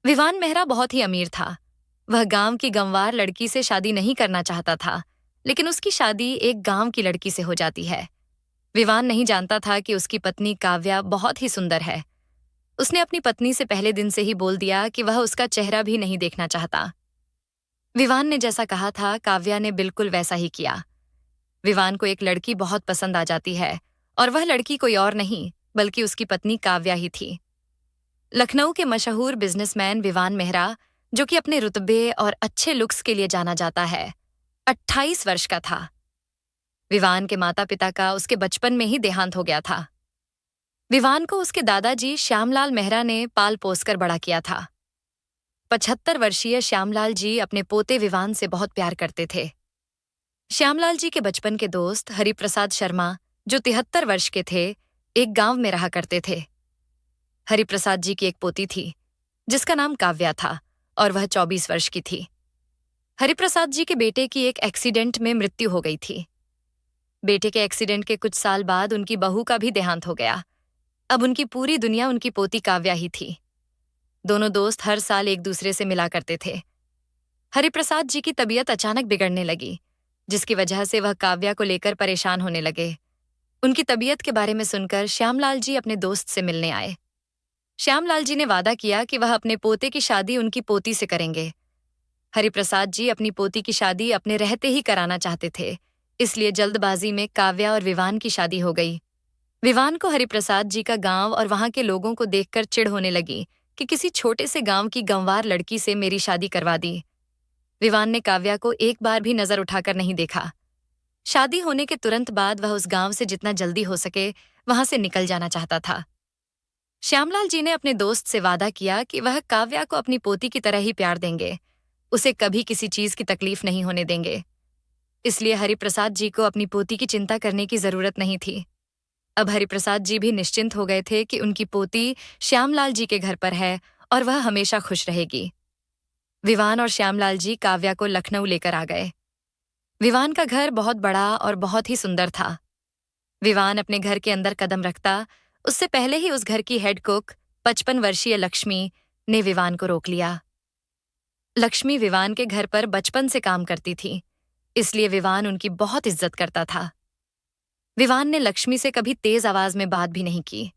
विवान मेहरा बहुत ही अमीर था। वह गांव की गंवार लड़की से शादी नहीं करना चाहता था, लेकिन उसकी शादी एक गांव की लड़की से हो जाती है। विवान नहीं जानता था कि उसकी पत्नी काव्या बहुत ही सुंदर है। उसने अपनी पत्नी से पहले दिन से ही बोल दिया कि वह उसका चेहरा भी नहीं देखना चाहता। विवान ने जैसा कहा था, काव्या ने बिल्कुल वैसा ही किया। विवान को एक लड़की बहुत पसंद आ जाती है, और वह लड़की कोई और नहीं बल्कि उसकी पत्नी काव्या ही थी। लखनऊ के मशहूर बिजनेसमैन विवान मेहरा, जो कि अपने रुतबे और अच्छे लुक्स के लिए जाना जाता है, 28 वर्ष का था। विवान के माता पिता का उसके बचपन में ही देहांत हो गया था। विवान को उसके दादाजी श्यामलाल मेहरा ने पाल पोसकर बड़ा किया था। 75 वर्षीय श्यामलाल जी अपने पोते विवान से बहुत प्यार करते थे। श्यामलाल जी के बचपन के दोस्त हरिप्रसाद शर्मा, जो 73 वर्ष के थे, एक गांव में रहा करते थे। हरिप्रसाद जी की एक पोती थी, जिसका नाम काव्या था, और वह 24 वर्ष की थी। हरिप्रसाद जी के बेटे की एक एक्सीडेंट में मृत्यु हो गई थी। बेटे के एक्सीडेंट के कुछ साल बाद उनकी बहू का भी देहांत हो गया। अब उनकी पूरी दुनिया उनकी पोती काव्या ही थी। दोनों दोस्त हर साल एक दूसरे से मिला करते थे। हरिप्रसाद जी की तबीयत अचानक बिगड़ने लगी, जिसकी वजह से वह काव्या को लेकर परेशान होने लगे। उनकी तबीयत के बारे में सुनकर श्यामलाल जी अपने दोस्त से मिलने आए। श्यामलाल जी ने वादा किया कि वह अपने पोते की शादी उनकी पोती से करेंगे। हरिप्रसाद जी अपनी पोती की शादी अपने रहते ही कराना चाहते थे, इसलिए जल्दबाजी में काव्या और विवान की शादी हो गई। विवान को हरिप्रसाद जी का गांव और वहां के लोगों को देखकर चिढ़ होने लगी कि किसी छोटे से गांव की गंवार लड़की से मेरी शादी करवा दी। विवान ने काव्या को एक बार भी नजर उठाकर नहीं देखा। शादी होने के तुरंत बाद वह उस गांव से जितना जल्दी हो सके वहां से निकल जाना चाहता था। श्यामलाल जी ने अपने दोस्त से वादा किया कि वह काव्या को अपनी पोती की तरह ही प्यार देंगे, उसे कभी किसी चीज की तकलीफ नहीं होने देंगे। इसलिए हरिप्रसाद जी को अपनी पोती की चिंता करने की जरूरत नहीं थी। अब हरिप्रसाद जी भी निश्चिंत हो गए थे कि उनकी पोती श्यामलाल जी के घर पर है और वह हमेशा खुश रहेगी। विवान और श्यामलाल जी काव्या को लखनऊ लेकर आ गए। विवान का घर बहुत बड़ा और बहुत ही सुंदर था। विवान अपने घर के अंदर कदम रखता, उससे पहले ही उस घर की हेड कुक 55 वर्षीय लक्ष्मी ने विवान को रोक लिया। लक्ष्मी विवान के घर पर बचपन से काम करती थी, इसलिए विवान उनकी बहुत इज्जत करता था। विवान ने लक्ष्मी से कभी तेज आवाज में बात भी नहीं की।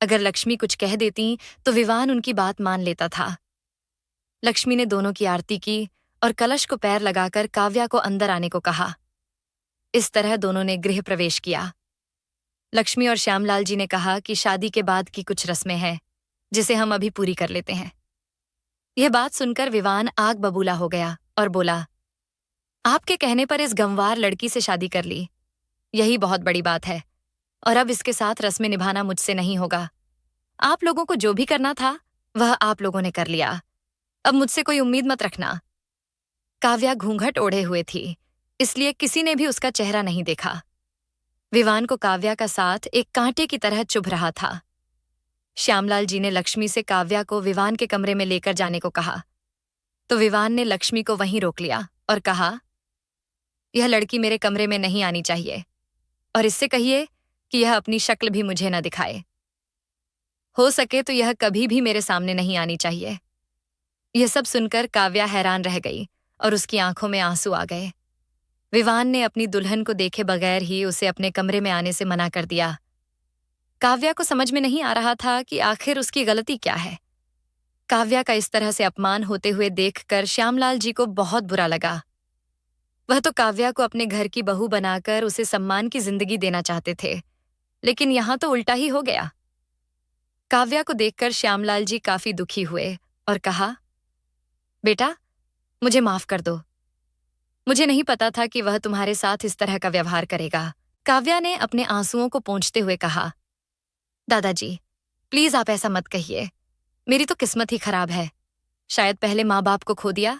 अगर लक्ष्मी कुछ कह देती तो विवान उनकी बात मान लेता था। लक्ष्मी ने दोनों की आरती की और कलश को पैर लगाकर काव्या को अंदर आने को कहा। इस तरह दोनों ने गृह प्रवेश किया। लक्ष्मी और श्यामलाल जी ने कहा कि शादी के बाद की कुछ रस्में हैं, जिसे हम अभी पूरी कर लेते हैं। यह बात सुनकर विवान आग बबूला हो गया और बोला, आपके कहने पर इस गंवार लड़की से शादी कर ली, यही बहुत बड़ी बात है, और अब इसके साथ रस्में निभाना मुझसे नहीं होगा। आप लोगों को जो भी करना था वह आप लोगों ने कर लिया, अब मुझसे कोई उम्मीद मत रखना। काव्या घूंघट ओढ़े हुए थी, इसलिए किसी ने भी उसका चेहरा नहीं देखा। विवान को काव्या का साथ एक कांटे की तरह चुभ रहा था। श्यामलाल जी ने लक्ष्मी से काव्या को विवान के कमरे में लेकर जाने को कहा, तो विवान ने लक्ष्मी को वहीं रोक लिया और कहा, यह लड़की मेरे कमरे में नहीं आनी चाहिए, और इससे कहिए कि यह अपनी शक्ल भी मुझे न दिखाए। हो सके तो यह कभी भी मेरे सामने नहीं आनी चाहिए। यह सब सुनकर काव्या हैरान रह गई और उसकी आंखों में आंसू आ गए। विवान ने अपनी दुल्हन को देखे बगैर ही उसे अपने कमरे में आने से मना कर दिया। काव्या को समझ में नहीं आ रहा था कि आखिर उसकी गलती क्या है। काव्या का इस तरह से अपमान होते हुए देखकर श्यामलाल जी को बहुत बुरा लगा। वह तो काव्या को अपने घर की बहू बनाकर उसे सम्मान की जिंदगी देना चाहते थे, लेकिन यहां तो उल्टा ही हो गया। काव्या को देखकर श्यामलाल जी काफी दुखी हुए और कहा, बेटा, मुझे माफ कर दो। मुझे नहीं पता था कि वह तुम्हारे साथ इस तरह का व्यवहार करेगा। काव्या ने अपने आंसुओं को पोंछते हुए कहा, दादाजी, प्लीज आप ऐसा मत कहिए। मेरी तो किस्मत ही खराब है। शायद पहले माँ बाप को खो दिया,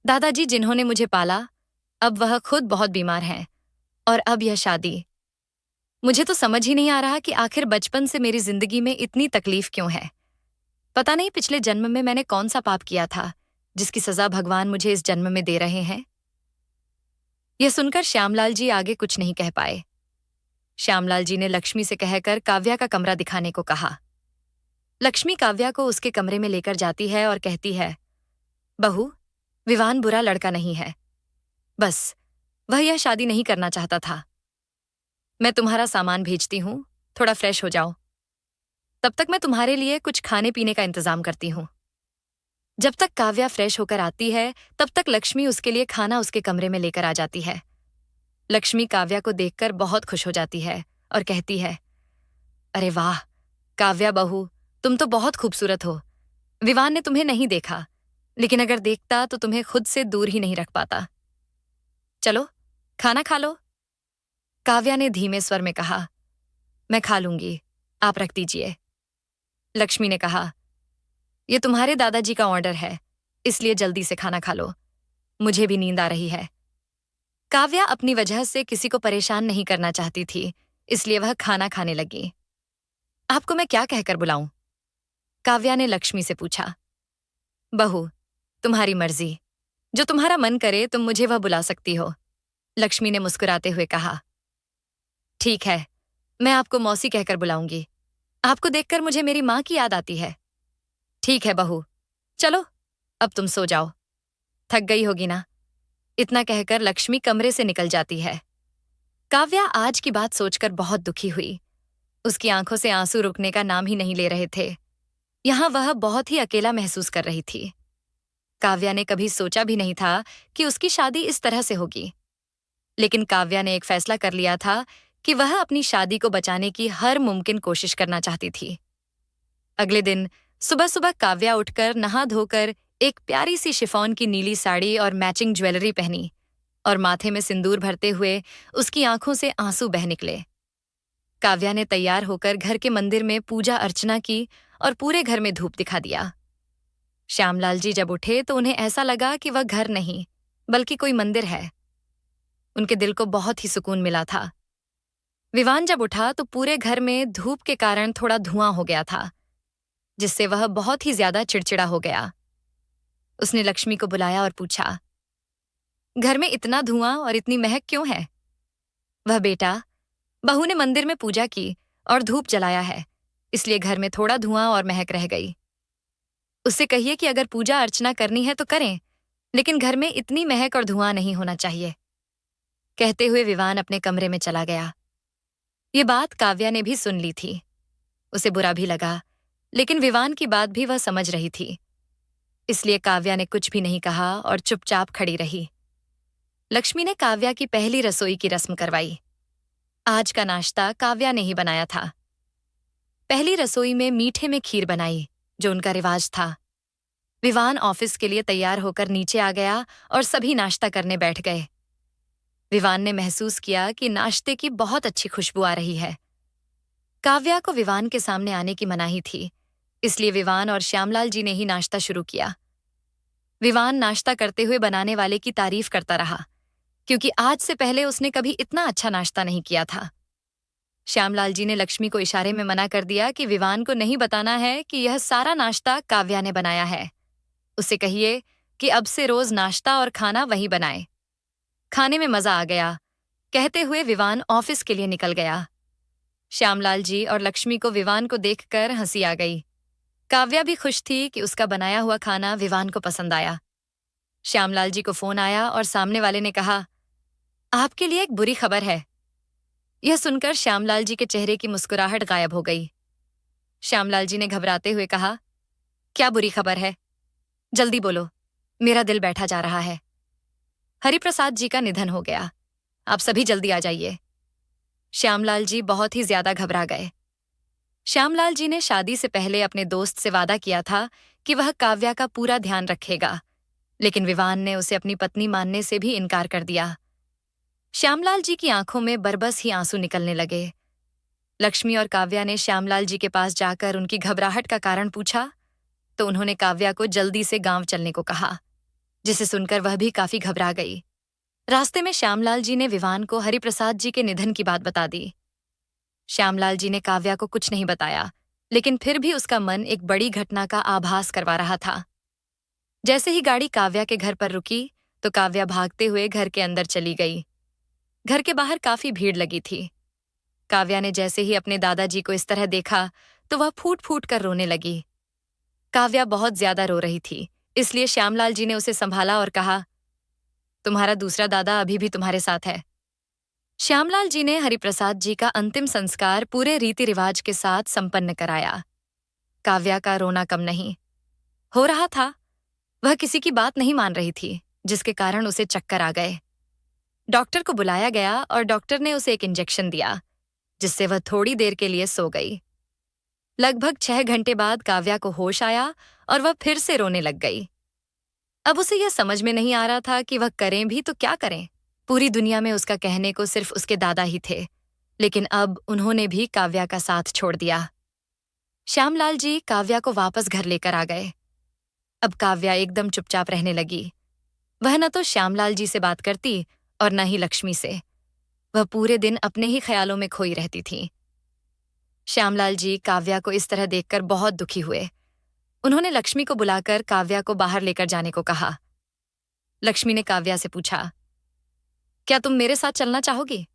दादाजी जिन्होंने मुझे पाला, अब वह खुद बहुत बीमार हैं, और अब यह शादी। मुझे तो समझ ही नहीं आ रहा कि आखिर बचपन से मेरी जिंदगी में इतनी तकलीफ क्यों है। पता नहीं पिछले जन्म में मैंने कौन सा पाप किया था, जिसकी सजा भगवान मुझे इस जन्म में दे रहे हैं। यह सुनकर श्यामलाल जी आगे कुछ नहीं कह पाए। श्यामलाल जी ने लक्ष्मी से कहकर काव्या का कमरा दिखाने को कहा। लक्ष्मी काव्या को उसके कमरे में लेकर जाती है और कहती है, बहू, विवान बुरा लड़का नहीं है। बस वह यह शादी नहीं करना चाहता था। मैं तुम्हारा सामान भेजती हूँ, थोड़ा फ्रेश हो जाओ। तब तक मैं तुम्हारे लिए कुछ खाने पीने का इंतजाम करती हूँ। जब तक काव्या फ्रेश होकर आती है, तब तक लक्ष्मी उसके लिए खाना उसके कमरे में लेकर आ जाती है। लक्ष्मी काव्या को देखकर बहुत खुश हो जाती है और कहती है, अरे वाह काव्या बहू, तुम तो बहुत खूबसूरत हो। विवान ने तुम्हें नहीं देखा, लेकिन अगर देखता तो तुम्हें खुद से दूर ही नहीं रख पाता। चलो खाना खा लो। काव्या ने धीमे स्वर में कहा, मैं खा लूंगी, आप रख दीजिए। लक्ष्मी ने कहा, ये तुम्हारे दादाजी का ऑर्डर है, इसलिए जल्दी से खाना खा लो, मुझे भी नींद आ रही है। काव्या अपनी वजह से किसी को परेशान नहीं करना चाहती थी, इसलिए वह खाना खाने लगी। आपको मैं क्या कहकर बुलाऊं? काव्या ने लक्ष्मी से पूछा। बहू, तुम्हारी मर्जी, जो तुम्हारा मन करे तुम मुझे वह बुला सकती हो, लक्ष्मी ने मुस्कुराते हुए कहा। ठीक है, मैं आपको मौसी कहकर बुलाऊंगी। आपको देखकर मुझे मेरी माँ की याद आती है। ठीक है बहू, चलो अब तुम सो जाओ, थक गई होगी ना। इतना कहकर लक्ष्मी कमरे से निकल जाती है। काव्या आज की बात सोचकर बहुत दुखी हुई। उसकी आंखों से आंसू रुकने का नाम ही नहीं ले रहे थे। यहां वह बहुत ही अकेला महसूस कर रही थी। काव्या ने कभी सोचा भी नहीं था कि उसकी शादी इस तरह से होगी। लेकिन काव्या ने एक फैसला कर लिया था कि वह अपनी शादी को बचाने की हर मुमकिन कोशिश करना चाहती थी। अगले दिन सुबह सुबह काव्या उठकर नहा धोकर एक प्यारी सी शिफॉन की नीली साड़ी और मैचिंग ज्वेलरी पहनी और माथे में सिंदूर भरते हुए उसकी आंखों से आंसू बह निकले। काव्या ने तैयार होकर घर के मंदिर में पूजा अर्चना की और पूरे घर में धूप दिखा दिया। श्यामलाल जी जब उठे तो उन्हें ऐसा लगा कि वह घर नहीं बल्कि कोई मंदिर है। उनके दिल को बहुत ही सुकून मिला था। विवान जब उठा तो पूरे घर में धूप के कारण थोड़ा धुआं हो गया था, जिससे वह बहुत ही ज्यादा चिड़चिड़ा हो गया। उसने लक्ष्मी को बुलाया और पूछा, घर में इतना धुआं और इतनी महक क्यों है? वह बेटा, बहू ने मंदिर में पूजा की और धूप जलाया है, इसलिए घर में थोड़ा धुआं और महक रह गई। उससे कहिए कि अगर पूजा अर्चना करनी है तो करें, लेकिन घर में इतनी महक और धुआं नहीं होना चाहिए। कहते हुए विवान अपने कमरे में चला गया। ये बात काव्या ने भी सुन ली थी। उसे बुरा भी लगा, लेकिन विवान की बात भी वह समझ रही थी, इसलिए काव्या ने कुछ भी नहीं कहा और चुपचाप खड़ी रही। लक्ष्मी ने काव्या की पहली रसोई की रस्म करवाई। आज का नाश्ता काव्या ने ही बनाया था। पहली रसोई में मीठे में खीर बनाई, जो उनका रिवाज था। विवान ऑफिस के लिए तैयार होकर नीचे आ गया और सभी नाश्ता करने बैठ गए। विवान ने महसूस किया कि नाश्ते की बहुत अच्छी खुशबू आ रही है। काव्या को विवान के सामने आने की मनाही थी, इसलिए विवान और श्यामलाल जी ने ही नाश्ता शुरू किया। विवान नाश्ता करते हुए बनाने वाले की तारीफ करता रहा, क्योंकि आज से पहले उसने कभी इतना अच्छा नाश्ता नहीं किया था। श्यामलाल जी ने लक्ष्मी को इशारे में मना कर दिया कि विवान को नहीं बताना है कि यह सारा नाश्ता काव्या ने बनाया है। उसे कहिए कि अब से रोज नाश्ता और खाना वही बनाए। खाने में मजा आ गया, कहते हुए विवान ऑफिस के लिए निकल गया। श्यामलाल जी और लक्ष्मी को विवान को देखकर हंसी आ गई। काव्या भी खुश थी कि उसका बनाया हुआ खाना विवान को पसंद आया। श्यामलाल जी को फोन आया और सामने वाले ने कहा, आपके लिए एक बुरी खबर है। यह सुनकर श्यामलाल जी के चेहरे की मुस्कुराहट गायब हो गई। श्यामलाल जी ने घबराते हुए कहा, क्या बुरी खबर है? जल्दी बोलो, मेरा दिल बैठा जा रहा है। हरिप्रसाद जी का निधन हो गया, आप सभी जल्दी आ जाइए। श्यामलाल जी बहुत ही ज्यादा घबरा गए। श्यामलाल जी ने शादी से पहले अपने दोस्त से वादा किया था कि वह काव्या का पूरा ध्यान रखेगा, लेकिन विवान ने उसे अपनी पत्नी मानने से भी इनकार कर दिया। श्यामलाल जी की आंखों में बरबस ही आंसू निकलने लगे। लक्ष्मी और काव्या ने श्यामलाल जी के पास जाकर उनकी घबराहट का कारण पूछा, तो उन्होंने काव्या को जल्दी से गांव चलने को कहा, जिसे सुनकर वह भी काफी घबरा गई। रास्ते में श्यामलाल जी ने विवान को हरिप्रसाद जी के निधन की बात बता दी। श्यामलाल जी ने काव्या को कुछ नहीं बताया, लेकिन फिर भी उसका मन एक बड़ी घटना का आभास करवा रहा था। जैसे ही गाड़ी काव्या के घर पर रुकी, तो काव्या भागते हुए घर के अंदर चली गई। घर के बाहर काफी भीड़ लगी थी। काव्या ने जैसे ही अपने दादाजी को इस तरह देखा, तो वह फूट फूट कर रोने लगी। काव्या बहुत ज्यादा रो रही थी, इसलिए श्यामलाल जी ने उसे संभाला और कहा, तुम्हारा दूसरा दादा अभी भी तुम्हारे साथ है। श्यामलाल जी ने हरिप्रसाद जी का अंतिम संस्कार पूरे रीति रिवाज के साथ संपन्न कराया। काव्या का रोना कम नहीं हो रहा था। वह किसी की बात नहीं मान रही थी, जिसके कारण उसे चक्कर आ गए। डॉक्टर को बुलाया गया और डॉक्टर ने उसे एक इंजेक्शन दिया, जिससे वह थोड़ी देर के लिए सो गई। लगभग 6 घंटे बाद काव्या को होश आया और वह फिर से रोने लग गई। अब उसे यह समझ में नहीं आ रहा था कि वह करें भी तो क्या करें। पूरी दुनिया में उसका कहने को सिर्फ उसके दादा ही थे, लेकिन अब उन्होंने भी काव्या का साथ छोड़ दिया। श्यामलाल जी काव्या को वापस घर लेकर आ गए। अब काव्या एकदम चुपचाप रहने लगी। वह न तो श्यामलाल जी से बात करती और न ही लक्ष्मी से। वह पूरे दिन अपने ही ख्यालों में खोई रहती थी। श्यामलाल जी काव्या को इस तरह देखकर बहुत दुखी हुए। उन्होंने लक्ष्मी को बुलाकर काव्या को बाहर लेकर जाने को कहा। लक्ष्मी ने काव्या से पूछा, क्या तुम मेरे साथ चलना चाहोगी?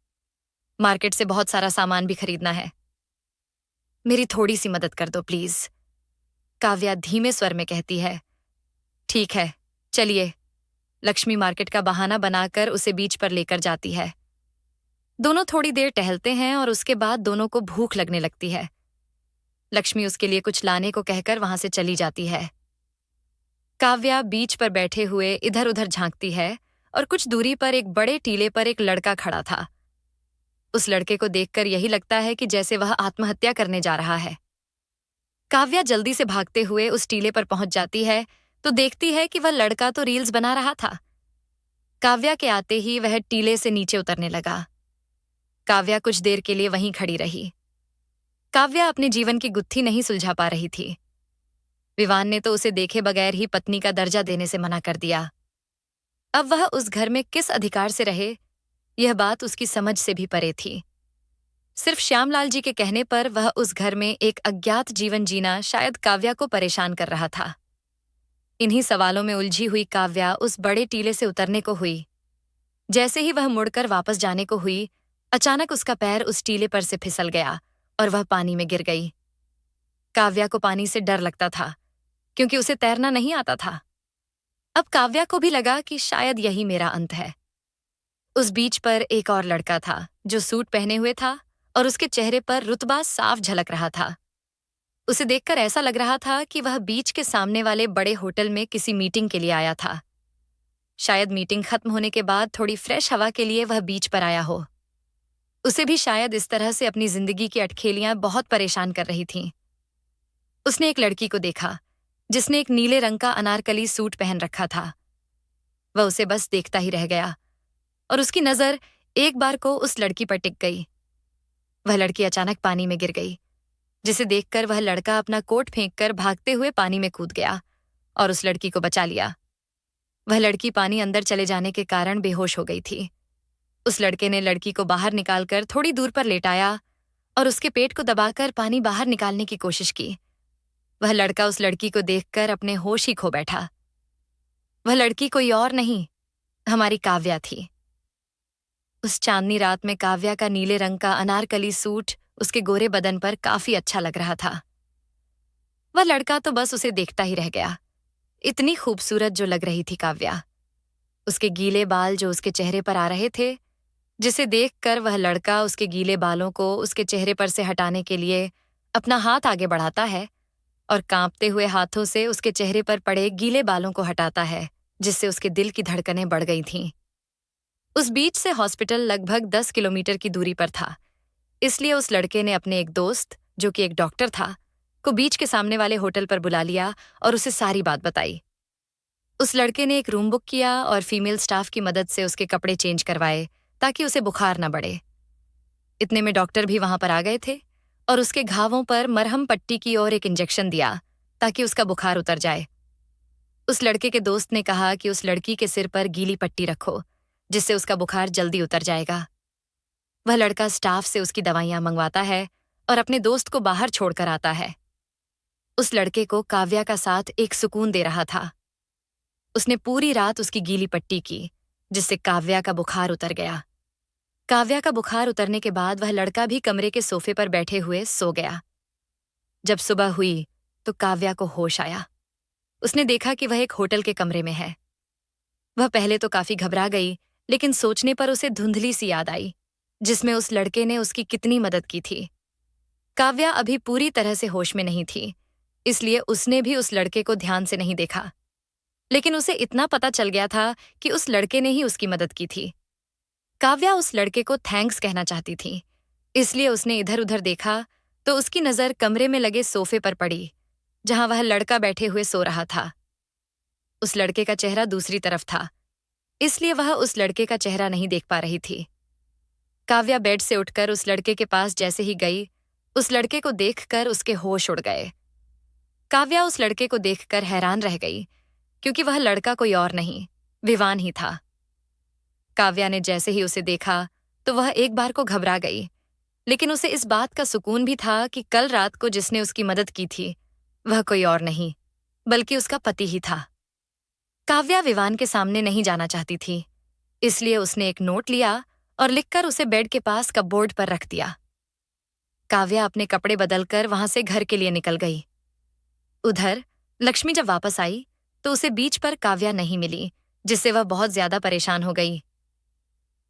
मार्केट से बहुत सारा सामान भी खरीदना है। मेरी थोड़ी सी मदद कर दो प्लीज, काव्या धीमे स्वर में कहती है। ठीक है, चलिए। लक्ष्मी मार्केट का बहाना बनाकर उसे बीच पर लेकर जाती है। दोनों थोड़ी देर टहलते हैं और उसके बाद दोनों को भूख लगने लगती है। लक्ष्मी उसके लिए कुछ लाने को कहकर वहां से चली जाती है। काव्या बीच पर बैठे हुए इधर उधर झांकती है और कुछ दूरी पर एक बड़े टीले पर एक लड़का खड़ा था। उस लड़के को देखकर यही लगता है कि जैसे वह आत्महत्या करने जा रहा है। काव्या जल्दी से भागते हुए उस टीले पर पहुंच जाती है तो देखती है कि वह लड़का तो रील्स बना रहा था। काव्या के आते ही वह टीले से नीचे उतरने लगा। काव्या कुछ देर के लिए वहीं खड़ी रही। काव्या अपने जीवन की गुत्थी नहीं सुलझा पा रही थी। विवान ने तो उसे देखे बगैर ही पत्नी का दर्जा देने से मना कर दिया। अब वह उस घर में किस अधिकार से रहे, यह बात उसकी समझ से भी परे थी। सिर्फ श्यामलाल जी के कहने पर वह उस घर में एक अज्ञात जीवन जीना शायद काव्या को परेशान कर रहा था। इन्हीं सवालों में उलझी हुई काव्या उस बड़े टीले से उतरने को हुई। जैसे ही वह मुड़कर वापस जाने को हुई, अचानक उसका पैर उस टीले पर से फिसल गया और वह पानी में गिर गई। काव्या को पानी से डर लगता था, क्योंकि उसे तैरना नहीं आता था। अब काव्या को भी लगा कि शायद यही मेरा अंत है। उस बीच पर एक और लड़का था जो सूट पहने हुए था और उसके चेहरे पर रुतबा साफ झलक रहा था। उसे देखकर ऐसा लग रहा था कि वह बीच के सामने वाले बड़े होटल में किसी मीटिंग के लिए आया था। शायद मीटिंग खत्म होने के बाद थोड़ी फ्रेश हवा के लिए वह बीच पर आया हो। उसे भी शायद इस तरह से अपनी जिंदगी की अटखेलियां बहुत परेशान कर रही थीं। उसने एक लड़की को देखा जिसने एक नीले रंग का अनारकली सूट पहन रखा था। वह उसे बस देखता ही रह गया और उसकी नजर एक बार को उस लड़की पर टिक गई। वह लड़की अचानक पानी में गिर गई, जिसे देखकर वह लड़का अपना कोट फेंककर भागते हुए पानी में कूद गया और उस लड़की को बचा लिया। वह लड़की पानी अंदर चले जाने के कारण बेहोश हो गई थी। उस लड़के ने लड़की को बाहर निकालकर थोड़ी दूर पर लेटाया और उसके पेट को दबाकर पानी बाहर निकालने की कोशिश की। वह लड़का उस लड़की को देखकर अपने होश ही खो बैठा। वह लड़की कोई और नहीं, हमारी काव्या थी। उस चांदनी रात में काव्या का नीले रंग का अनारकली सूट उसके गोरे बदन पर काफी अच्छा लग रहा था। वह लड़का तो बस उसे देखता ही रह गया। इतनी खूबसूरत जो लग रही थी काव्या। उसके गीले बाल जो उसके चेहरे पर आ रहे थे, जिसे देखकर वह लड़का उसके गीले बालों को उसके चेहरे पर से हटाने के लिए अपना हाथ आगे बढ़ाता है और कांपते हुए हाथों से उसके चेहरे पर पड़े गीले बालों को हटाता है, जिससे उसके दिल की धड़कनें बढ़ गई थीं। उस बीच से हॉस्पिटल लगभग 10 किलोमीटर की दूरी पर था, इसलिए उस लड़के ने अपने एक दोस्त, जो कि एक डॉक्टर था, को बीच के सामने वाले होटल पर बुला लिया और उसे सारी बात बताई। उस लड़के ने एक रूम बुक किया और फीमेल स्टाफ की मदद से उसके कपड़े चेंज करवाए ताकि उसे बुखार न बढ़े। इतने में डॉक्टर भी वहां पर आ गए थे और उसके घावों पर मरहम पट्टी की और एक इंजेक्शन दिया ताकि उसका बुखार उतर जाए। उस लड़के के दोस्त ने कहा कि उस लड़की के सिर पर गीली पट्टी रखो, जिससे उसका बुखार जल्दी उतर जाएगा। वह लड़का स्टाफ से उसकी दवाइयां मंगवाता है और अपने दोस्त को बाहर छोड़कर आता है। उस लड़के को काव्या का साथ एक सुकून दे रहा था। उसने पूरी रात उसकी गीली पट्टी की, जिससे काव्या का बुखार उतर गया। काव्या का बुखार उतरने के बाद वह लड़का भी कमरे के सोफे पर बैठे हुए सो गया। जब सुबह हुई तो काव्या को होश आया। उसने देखा कि वह एक होटल के कमरे में है। वह पहले तो काफी घबरा गई, लेकिन सोचने पर उसे धुंधली सी याद आई, जिसमें उस लड़के ने उसकी कितनी मदद की थी। काव्या अभी पूरी तरह से होश में नहीं थी, इसलिए उसने भी उस लड़के को ध्यान से नहीं देखा। लेकिन उसे इतना पता चल गया था कि उस लड़के ने ही उसकी मदद की थी। काव्या उस लड़के को थैंक्स कहना चाहती थी, इसलिए उसने इधर उधर देखा तो उसकी नजर कमरे में लगे सोफे पर पड़ी, जहां वह लड़का बैठे हुए सो रहा था। उस लड़के का चेहरा दूसरी तरफ था, इसलिए वह उस लड़के का चेहरा नहीं देख पा रही थी। काव्या बेड से उठकर उस लड़के के पास जैसे ही गई, उस लड़के को देखकर उसके होश उड़ गए। काव्या उस लड़के को देखकर हैरान रह गई, क्योंकि वह लड़का कोई और नहीं, विवान ही था। काव्या ने जैसे ही उसे देखा तो वह एक बार को घबरा गई, लेकिन उसे इस बात का सुकून भी था कि कल रात को जिसने उसकी मदद की थी वह कोई और नहीं, बल्कि उसका पति ही था। काव्या विवान के सामने नहीं जाना चाहती थी, इसलिए उसने एक नोट लिया और लिखकर उसे बेड के पास कपबोर्ड पर रख दिया। काव्या अपने कपड़े बदलकर वहां से घर के लिए निकल गई। उधर लक्ष्मी जब वापस आई तो उसे बीच पर काव्या नहीं मिली, जिससे वह बहुत ज्यादा परेशान हो गई।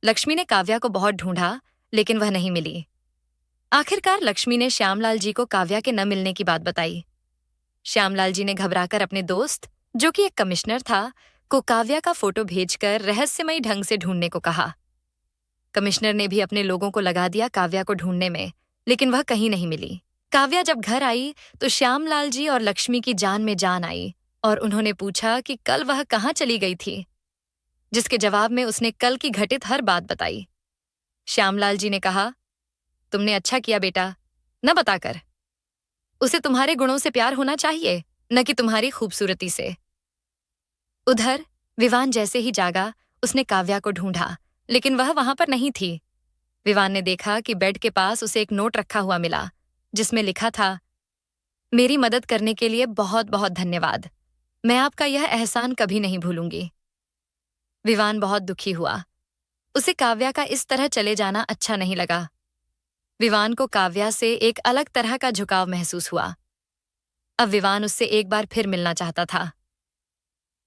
लक्ष्मी ने काव्या को बहुत ढूंढा, लेकिन वह नहीं मिली। आखिरकार लक्ष्मी ने श्यामलाल जी को काव्या के न मिलने की बात बताई। श्यामलाल जी ने घबराकर अपने दोस्त, जो कि एक कमिश्नर था, को काव्या का फोटो भेजकर रहस्यमयी ढंग से ढूंढने को कहा। कमिश्नर ने भी अपने लोगों को लगा दिया काव्या को ढूंढने में, लेकिन वह कहीं नहीं मिली। काव्या जब घर आई तो श्यामलाल जी और लक्ष्मी की जान में जान आई और उन्होंने पूछा कि कल वह कहाँ चली गई थी, जिसके जवाब में उसने कल की घटित हर बात बताई। श्यामलाल जी ने कहा, तुमने अच्छा किया बेटा, न बताकर। उसे तुम्हारे गुणों से प्यार होना चाहिए, न कि तुम्हारी खूबसूरती से। उधर विवान जैसे ही जागा उसने काव्या को ढूंढा, लेकिन वह वहां पर नहीं थी। विवान ने देखा कि बेड के पास उसे एक नोट रखा हुआ मिला, जिसमें लिखा था, मेरी मदद करने के लिए बहुत बहुत धन्यवाद, मैं आपका यह एहसान कभी नहीं भूलूंगी। विवान बहुत दुखी हुआ। उसे काव्या का इस तरह चले जाना अच्छा नहीं लगा। विवान को काव्या से एक अलग तरह का झुकाव महसूस हुआ। अब विवान उससे एक बार फिर मिलना चाहता था।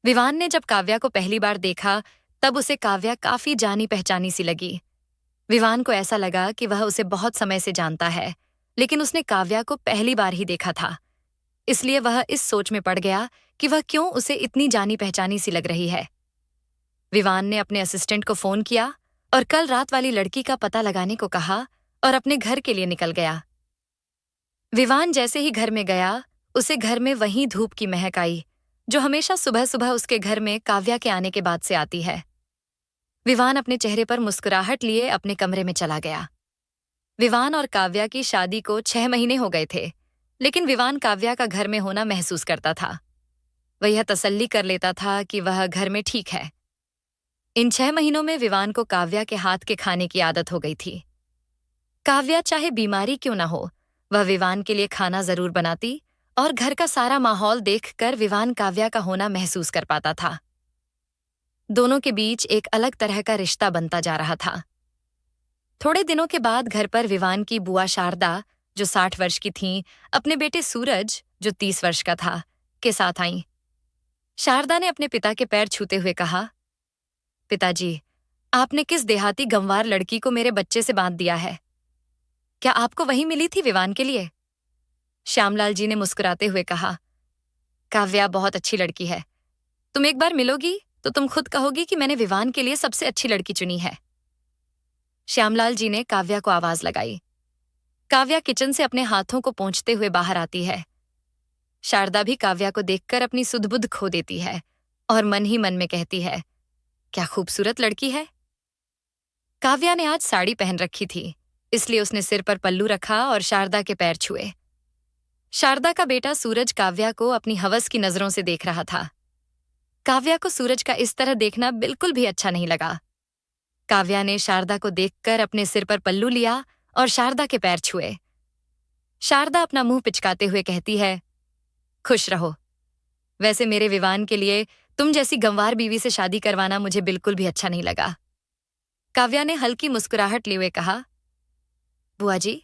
विवान ने जब काव्या को पहली बार देखा तब उसे काव्या काफी जानी पहचानी सी लगी। विवान को ऐसा लगा कि वह उसे बहुत समय से जानता है, लेकिन उसने काव्या को पहली बार ही देखा था, इसलिए वह इस सोच में पड़ गया कि वह क्यों उसे इतनी जानी पहचानी सी लग रही है। विवान ने अपने असिस्टेंट को फोन किया और कल रात वाली लड़की का पता लगाने को कहा और अपने घर के लिए निकल गया। विवान जैसे ही घर में गया, उसे घर में वही धूप की महक आई, जो हमेशा सुबह सुबह उसके घर में काव्या के आने के बाद से आती है। विवान अपने चेहरे पर मुस्कुराहट लिए अपने कमरे में चला गया। विवान और काव्या की शादी को 6 महीने हो गए थे, लेकिन विवान काव्या का घर में होना महसूस करता था। वह यह तसल्ली कर लेता था कि वह घर में ठीक है। इन 6 महीनों में विवान को काव्या के हाथ के खाने की आदत हो गई थी। काव्या चाहे बीमारी क्यों ना हो, वह विवान के लिए खाना जरूर बनाती और घर का सारा माहौल देखकर विवान काव्या का होना महसूस कर पाता था। दोनों के बीच एक अलग तरह का रिश्ता बनता जा रहा था। थोड़े दिनों के बाद घर पर विवान की बुआ शारदा, जो 60 वर्ष की थीं, अपने बेटे सूरज, जो 30 वर्ष का था, के साथ आईं। शारदा ने अपने पिता के पैर छूते हुए कहा, पिताजी, आपने किस देहाती गंवार लड़की को मेरे बच्चे से बांध दिया है? क्या आपको वही मिली थी विवान के लिए? श्यामलाल जी ने मुस्कुराते हुए कहा, काव्या बहुत अच्छी लड़की है। तुम एक बार मिलोगी तो तुम खुद कहोगी कि मैंने विवान के लिए सबसे अच्छी लड़की चुनी है। श्यामलाल जी ने काव्या को आवाज लगाई। काव्या किचन से अपने हाथों को पोंछते हुए बाहर आती है। शारदा भी काव्या को देखकर अपनी सुध-बुध खो देती है और मन ही मन में कहती है, क्या खूबसूरत लड़की है। काव्या ने आज साड़ी पहन रखी थी, इसलिए उसने सिर पर पल्लू रखा और शारदा के पैर छुए। शारदा का बेटा सूरज काव्या को अपनी हवस की नजरों से देख रहा था। काव्या को सूरज का इस तरह देखना बिल्कुल भी अच्छा नहीं लगा। काव्या ने शारदा को देखकर अपने सिर पर पल्लू लिया और शारदा के पैर छुए। शारदा अपना मुंह पिचकाते हुए कहती है, खुश रहो। वैसे मेरे विवान के लिए तुम जैसी गंवार बीवी से शादी करवाना मुझे बिल्कुल भी अच्छा नहीं लगा। काव्या ने हल्की मुस्कुराहट लिए हुए कहा, बुआ जी,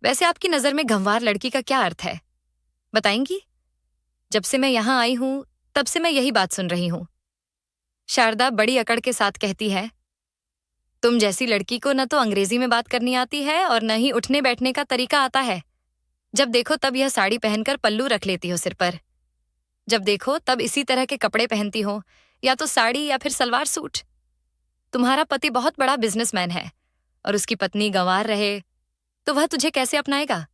वैसे आपकी नजर में गंवार लड़की का क्या अर्थ है, बताएंगी? जब से मैं यहां आई हूं तब से मैं यही बात सुन रही हूं। शारदा बड़ी अकड़ के साथ कहती है, तुम जैसी लड़की को न तो अंग्रेजी में बात करनी आती है और न ही उठने बैठने का तरीका आता है। जब देखो तब यह साड़ी पहनकर पल्लू रख लेती हो सिर पर। जब देखो तब इसी तरह के कपड़े पहनती हो, या तो साड़ी या फिर सलवार सूट। तुम्हारा पति बहुत बड़ा बिजनेसमैन है और उसकी पत्नी गंवार रहे तो वह तुझे कैसे अपनाएगा?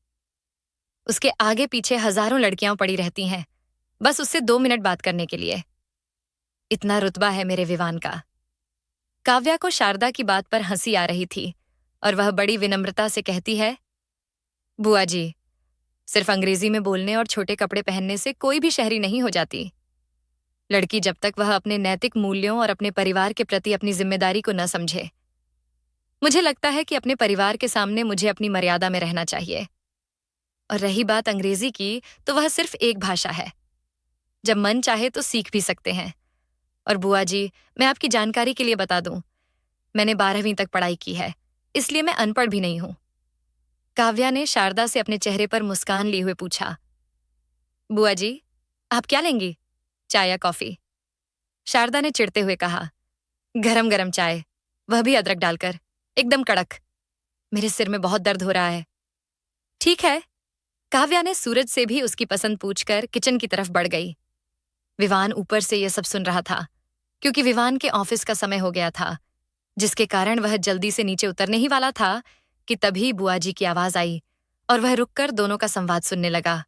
उसके आगे पीछे हजारों लड़कियां पड़ी रहती हैं, बस उससे 2 मिनट बात करने के लिए। इतना रुतबा है मेरे विवान का। काव्या को शारदा की बात पर हंसी आ रही थी और वह बड़ी विनम्रता से कहती है, बुआ जी, सिर्फ अंग्रेजी में बोलने और छोटे कपड़े पहनने से कोई भी शहरी नहीं हो जाती। लड़की जब तक वह अपने नैतिक मूल्यों और अपने परिवार के प्रति अपनी जिम्मेदारी को न समझे। मुझे लगता है कि अपने परिवार के सामने मुझे अपनी मर्यादा में रहना चाहिए। और रही बात अंग्रेजी की, तो वह सिर्फ एक भाषा है। जब मन चाहे तो सीख भी सकते हैं। और बुआ जी, मैं आपकी जानकारी के लिए बता दूं, मैंने 12वीं तक पढ़ाई की है, इसलिए मैं अनपढ़ भी नहीं हूं। काव्या ने शारदा से अपने चेहरे पर मुस्कान लिए हुए पूछा, बुआ जी, आप क्या लेंगी, चाय या कॉफी? शारदा ने चिढ़ते हुए कहा, गरम गरम चाय, वह भी अदरक डालकर, एकदम कड़क। मेरे सिर में बहुत दर्द हो रहा है। ठीक है। काव्या ने सूरज से भी उसकी पसंद पूछकर किचन की तरफ बढ़ गई। विवान ऊपर से यह सब सुन रहा था, क्योंकि विवान के ऑफिस का समय हो गया था, जिसके कारण वह जल्दी से नीचे उतरने ही वाला था कि तभी बुआ जी की आवाज आई और वह रुककर दोनों का संवाद सुनने लगा।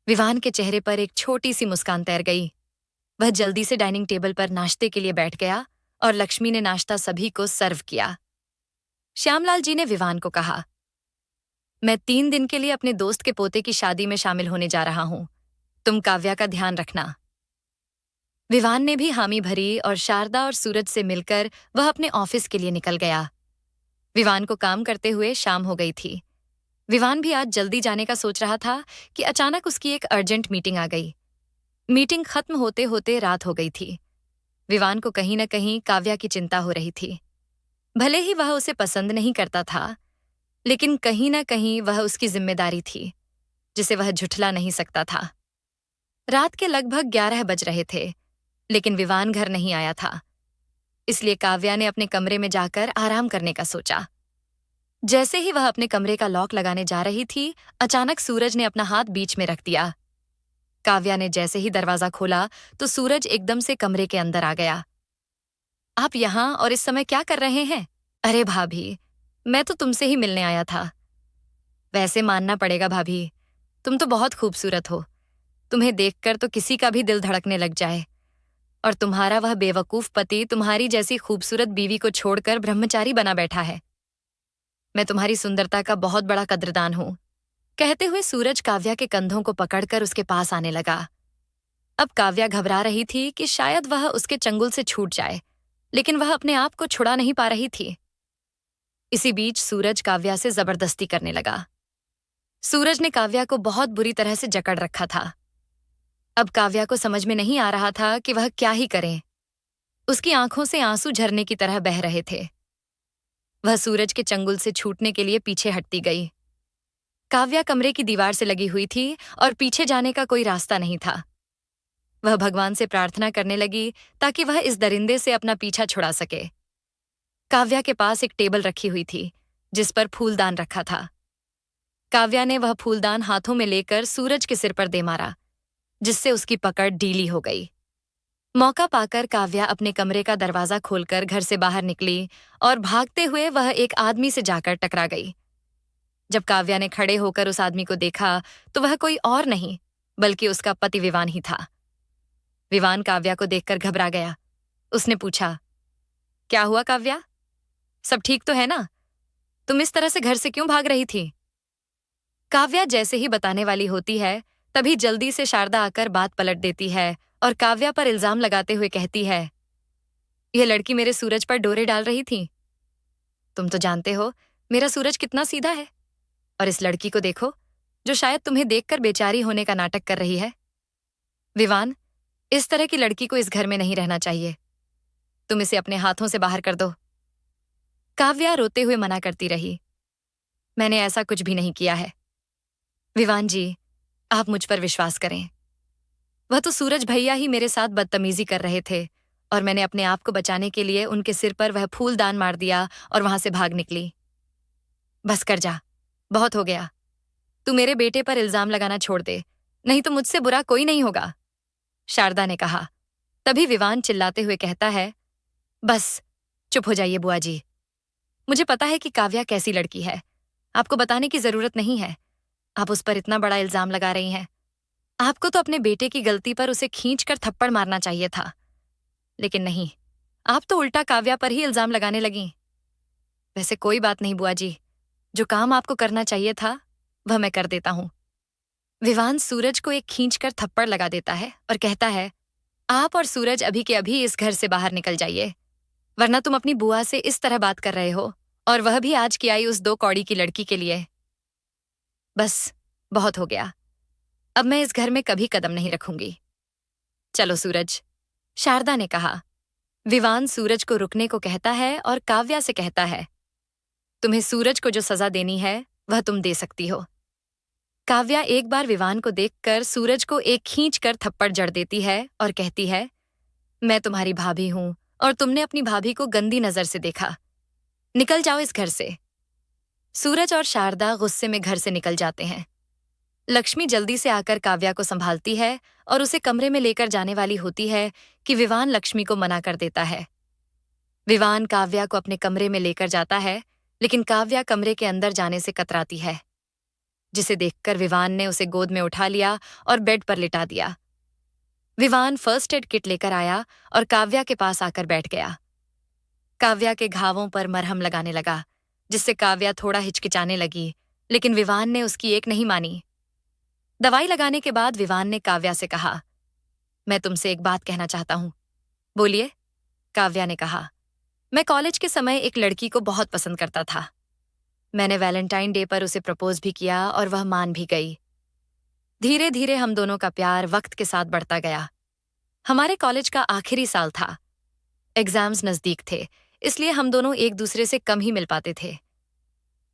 विवान के चेहरे पर एक छोटी सी मुस्कान तैर गई। वह जल्दी से डाइनिंग टेबल पर नाश्ते के लिए बैठ गया और लक्ष्मी ने नाश्ता सभी को सर्व किया। श्यामलाल जी ने विवान को कहा, मैं 3 दिन के लिए अपने दोस्त के पोते की शादी में शामिल होने जा रहा हूं, तुम काव्या का ध्यान रखना। विवान ने भी हामी भरी और शारदा और सूरज से मिलकर वह अपने ऑफिस के लिए निकल गया। विवान को काम करते हुए शाम हो गई थी। विवान भी आज जल्दी जाने का सोच रहा था कि अचानक उसकी एक अर्जेंट मीटिंग आ गई। मीटिंग खत्म होते होते रात हो गई थी। विवान को कहीं न कहीं काव्या की चिंता हो रही थी। भले ही वह उसे पसंद नहीं करता था, लेकिन कहीं न कहीं वह उसकी जिम्मेदारी थी, जिसे वह झुठला नहीं सकता था। रात के लगभग 11 बज रहे थे, लेकिन विवान घर नहीं आया था। इसलिए काव्या ने अपने कमरे में जाकर आराम करने का सोचा। जैसे ही वह अपने कमरे का लॉक लगाने जा रही थी, अचानक सूरज ने अपना हाथ बीच में रख दिया। काव्या ने जैसे ही दरवाजा खोला तो सूरज एकदम से कमरे के अंदर आ गया। आप यहाँ और इस समय क्या कर रहे हैं? अरे भाभी, मैं तो तुमसे ही मिलने आया था। वैसे मानना पड़ेगा भाभी, तुम तो बहुत खूबसूरत हो। तुम्हें देखकर तो किसी का भी दिल धड़कने लग जाए। और तुम्हारा वह बेवकूफ पति तुम्हारी जैसी खूबसूरत बीवी को छोड़कर ब्रह्मचारी बना बैठा है। मैं तुम्हारी सुंदरता का बहुत बड़ा कद्रदान हूं। कहते हुए सूरज काव्या के कंधों को पकड़कर उसके पास आने लगा। अब काव्या घबरा रही थी कि शायद वह उसके चंगुल से छूट जाए, लेकिन वह अपने आप को छुड़ा नहीं पा रही थी। इसी बीच सूरज काव्या से जबरदस्ती करने लगा। सूरज ने काव्या को बहुत बुरी तरह से जकड़ रखा था। अब काव्या को समझ में नहीं आ रहा था कि वह क्या ही करे। उसकी आंखों से आंसू झरने की तरह बह रहे थे। वह सूरज के चंगुल से छूटने के लिए पीछे हटती गई। काव्या कमरे की दीवार से लगी हुई थी और पीछे जाने का कोई रास्ता नहीं था। वह भगवान से प्रार्थना करने लगी ताकि वह इस दरिंदे से अपना पीछा छुड़ा सके। काव्या के पास एक टेबल रखी हुई थी, जिस पर फूलदान रखा था। काव्या ने वह फूलदान हाथों में लेकर सूरज के सिर पर दे मारा, जिससे उसकी पकड़ ढीली हो गई। मौका पाकर काव्या अपने कमरे का दरवाजा खोलकर घर से बाहर निकली और भागते हुए वह एक आदमी से जाकर टकरा गई। जब काव्या ने खड़े होकर उस आदमी को देखा तो वह कोई और नहीं बल्कि उसका पति विवान ही था। विवान काव्या को देखकर घबरा गया। उसने पूछा, क्या हुआ काव्या, सब ठीक तो है ना? तुम इस तरह से घर से क्यों भाग रही थी? काव्या जैसे ही बताने वाली होती है, तभी जल्दी से शारदा आकर बात पलट देती है और काव्या पर इल्जाम लगाते हुए कहती है, यह लड़की मेरे सूरज पर डोरे डाल रही थी। तुम तो जानते हो मेरा सूरज कितना सीधा है, और इस लड़की को देखो जो शायद तुम्हें देखकर बेचारी होने का नाटक कर रही है। विवान, इस तरह की लड़की को इस घर में नहीं रहना चाहिए। तुम इसे अपने हाथों से बाहर कर दो। काव्या रोते हुए मना करती रही। मैंने ऐसा कुछ भी नहीं किया है। विवान जी, आप मुझ पर विश्वास करें। वह तो सूरज भैया ही मेरे साथ बदतमीजी कर रहे थे और मैंने अपने आप को बचाने के लिए उनके सिर पर वह फूलदान मार दिया और वहां से भाग निकली। बस कर जा, बहुत हो गया। तू मेरे बेटे पर इल्जाम लगाना छोड़ दे, नहीं तो मुझसे बुरा कोई नहीं होगा, शारदा ने कहा। तभी विवान चिल्लाते हुए कहता है, बस चुप हो जाइए बुआ जी। मुझे पता है कि काव्या कैसी लड़की है, आपको बताने की जरूरत नहीं है। आप उस पर इतना बड़ा इल्जाम लगा रही हैं। आपको तो अपने बेटे की गलती पर उसे खींचकर थप्पड़ मारना चाहिए था, लेकिन नहीं, आप तो उल्टा काव्या पर ही इल्जाम लगाने लगीं। वैसे कोई बात नहीं बुआ जी, जो काम आपको करना चाहिए था वह मैं कर देता हूं। विवान सूरज को एक खींचकर थप्पड़ लगा देता है और कहता है, आप और सूरज अभी के अभी इस घर से बाहर निकल जाइए, वरना तुम अपनी बुआ से इस तरह बात कर रहे हो, और वह भी आज की आई उस 2 कौड़ी की लड़की के लिए। बस बहुत हो गया, अब मैं इस घर में कभी कदम नहीं रखूंगी। चलो सूरज, शारदा ने कहा। विवान सूरज को रुकने को कहता है और काव्या से कहता है, तुम्हें सूरज को जो सजा देनी है वह तुम दे सकती हो। काव्या एक बार विवान को देखकर सूरज को एक खींचकर थप्पड़ जड़ देती है और कहती है, मैं तुम्हारी भाभी हूं और तुमने अपनी भाभी को गंदी नजर से देखा, निकल जाओ इस घर से। सूरज और शारदा गुस्से में घर से निकल जाते हैं। लक्ष्मी जल्दी से आकर काव्या को संभालती है और उसे कमरे में लेकर जाने वाली होती है कि विवान लक्ष्मी को मना कर देता है। विवान काव्या को अपने कमरे में लेकर जाता है, लेकिन काव्या कमरे के अंदर जाने से कतराती है, जिसे देखकर विवान ने उसे गोद में उठा लिया और बेड पर लिटा दिया। विवान फर्स्ट एड किट लेकर आया और काव्या के पास आकर बैठ गया। काव्या के घावों पर मरहम लगाने लगा, जिससे काव्या थोड़ा हिचकिचाने लगी, लेकिन विवान ने उसकी एक नहीं मानी। दवाई लगाने के बाद विवान ने काव्या से कहा, मैं तुमसे एक बात कहना चाहता हूं। बोलिए, काव्या ने कहा। मैं कॉलेज के समय एक लड़की को बहुत पसंद करता था। मैंने वैलेंटाइन डे पर उसे प्रपोज भी किया और वह मान भी गई। धीरे धीरे हम दोनों का प्यार वक्त के साथ बढ़ता गया। हमारे कॉलेज का आखिरी साल था, एग्जाम्स नजदीक थे, इसलिए हम दोनों एक दूसरे से कम ही मिल पाते थे।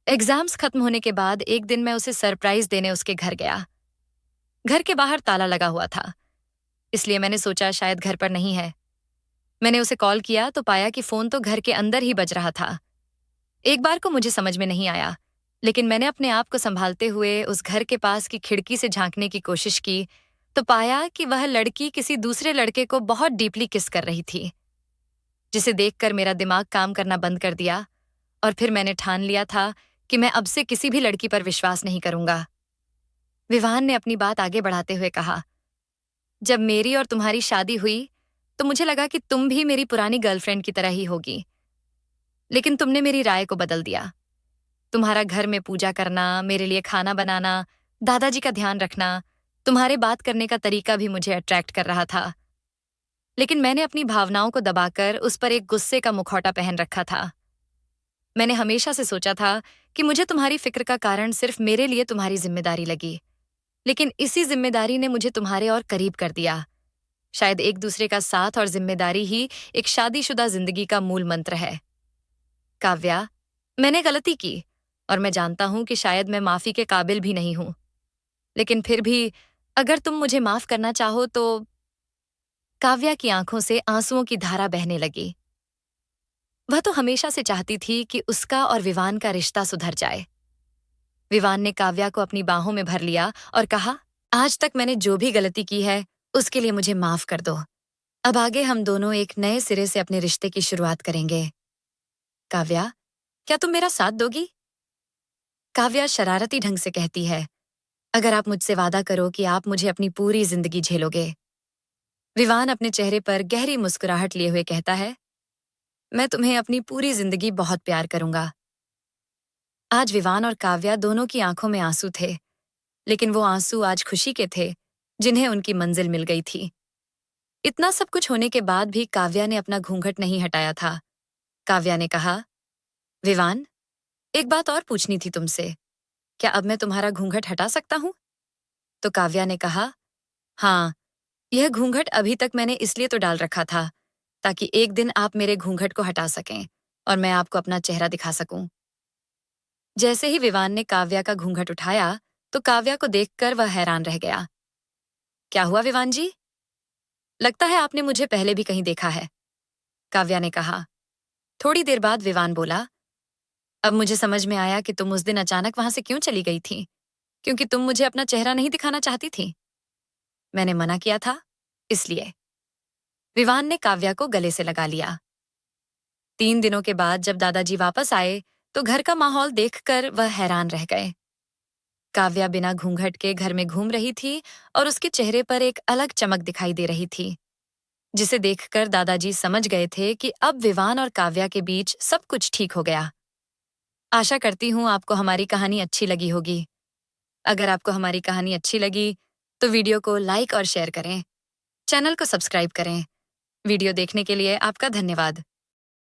एग्जाम्स खत्म होने के बाद एक दिन मैं उसे सरप्राइज देने उसके घर गया। घर के बाहर ताला लगा हुआ था, इसलिए मैंने सोचा शायद घर पर नहीं है। मैंने उसे कॉल किया तो पाया कि फोन तो घर के अंदर ही बज रहा था। एक बार को मुझे समझ में नहीं आया, लेकिन मैंने अपने आप को संभालते हुए उस घर के पास की खिड़की से झांकने की कोशिश की तो पाया कि वह लड़की किसी दूसरे लड़के को बहुत डीपली किस कर रही थी, जिसे देखकर मेरा दिमाग काम करना बंद कर दिया और फिर मैंने ठान लिया था कि मैं अब से किसी भी लड़की पर विश्वास नहीं करूंगा। विवान ने अपनी बात आगे बढ़ाते हुए कहा, जब मेरी और तुम्हारी शादी हुई तो मुझे लगा कि तुम भी मेरी पुरानी गर्लफ्रेंड की तरह ही होगी, लेकिन तुमने मेरी राय को बदल दिया। तुम्हारा घर में पूजा करना, मेरे लिए खाना बनाना, दादाजी का ध्यान रखना, तुम्हारे बात करने का तरीका भी मुझे अट्रैक्ट कर रहा था, लेकिन मैंने अपनी भावनाओं को दबाकर उस पर एक गुस्से का मुखौटा पहन रखा था। मैंने हमेशा से सोचा था कि मुझे तुम्हारी फिक्र का कारण सिर्फ मेरे लिए तुम्हारी जिम्मेदारी लगी, लेकिन इसी जिम्मेदारी ने मुझे तुम्हारे और करीब कर दिया। शायद एक दूसरे का साथ और जिम्मेदारी ही एक शादीशुदा जिंदगी का मूल मंत्र है। काव्या, मैंने गलती की और मैं जानता हूं कि शायद मैं माफी के काबिल भी नहीं हूं, लेकिन फिर भी अगर तुम मुझे माफ करना चाहो तो। काव्या की आंखों से आंसुओं की धारा बहने लगी। वह तो हमेशा से चाहती थी कि उसका और विवान का रिश्ता सुधर जाए। विवान ने काव्या को अपनी बाहों में भर लिया और कहा, आज तक मैंने जो भी गलती की है उसके लिए मुझे माफ कर दो। अब आगे हम दोनों एक नए सिरे से अपने रिश्ते की शुरुआत करेंगे। काव्या, क्या तुम मेरा साथ दोगी? काव्या शरारती ढंग से कहती है, अगर आप मुझसे वादा करो कि आप मुझे अपनी पूरी जिंदगी झेलोगे। विवान अपने चेहरे पर गहरी मुस्कुराहट लिए हुए कहता है, मैं तुम्हें अपनी पूरी जिंदगी बहुत प्यार करूंगा। आज विवान और काव्या दोनों की आंखों में आंसू थे, लेकिन वो आंसू आज खुशी के थे, जिन्हें उनकी मंजिल मिल गई थी। इतना सब कुछ होने के बाद भी काव्या ने अपना घूंघट नहीं हटाया था। काव्या ने कहा, विवान, एक बात और पूछनी थी तुमसे, क्या अब मैं तुम्हारा घूंघट हटा सकता हूं? तो काव्या ने कहा, हाँ, यह घूंघट अभी तक मैंने इसलिए तो डाल रखा था ताकि एक दिन आप मेरे घूंघट को हटा सकें और मैं आपको अपना चेहरा दिखा सकूं। जैसे ही विवान ने काव्या का घूंघट उठाया तो काव्या को देखकर वह हैरान रह गया। क्या हुआ विवान जी? लगता है आपने मुझे पहले भी कहीं देखा है, काव्या ने कहा। थोड़ी देर बाद विवान बोला, अब मुझे समझ में आया कि तुम उस दिन अचानक वहां से क्यों चली गई थी, क्योंकि तुम मुझे अपना चेहरा नहीं दिखाना चाहती थी। मैंने मना किया था, इसलिए। विवान ने काव्या को गले से लगा लिया। 3 दिनों के बाद जब दादाजी वापस आए तो घर का माहौल देखकर वह हैरान रह गए। काव्या बिना घूंघट के घर में घूम रही थी और उसके चेहरे पर एक अलग चमक दिखाई दे रही थी, जिसे देखकर दादाजी समझ गए थे कि अब विवान और काव्या के बीच सब कुछ ठीक हो गया। आशा करती हूँ आपको हमारी कहानी अच्छी लगी होगी। अगर आपको हमारी कहानी अच्छी लगी तो वीडियो को लाइक और शेयर करें, चैनल को सब्सक्राइब करें। वीडियो देखने के लिए आपका धन्यवाद।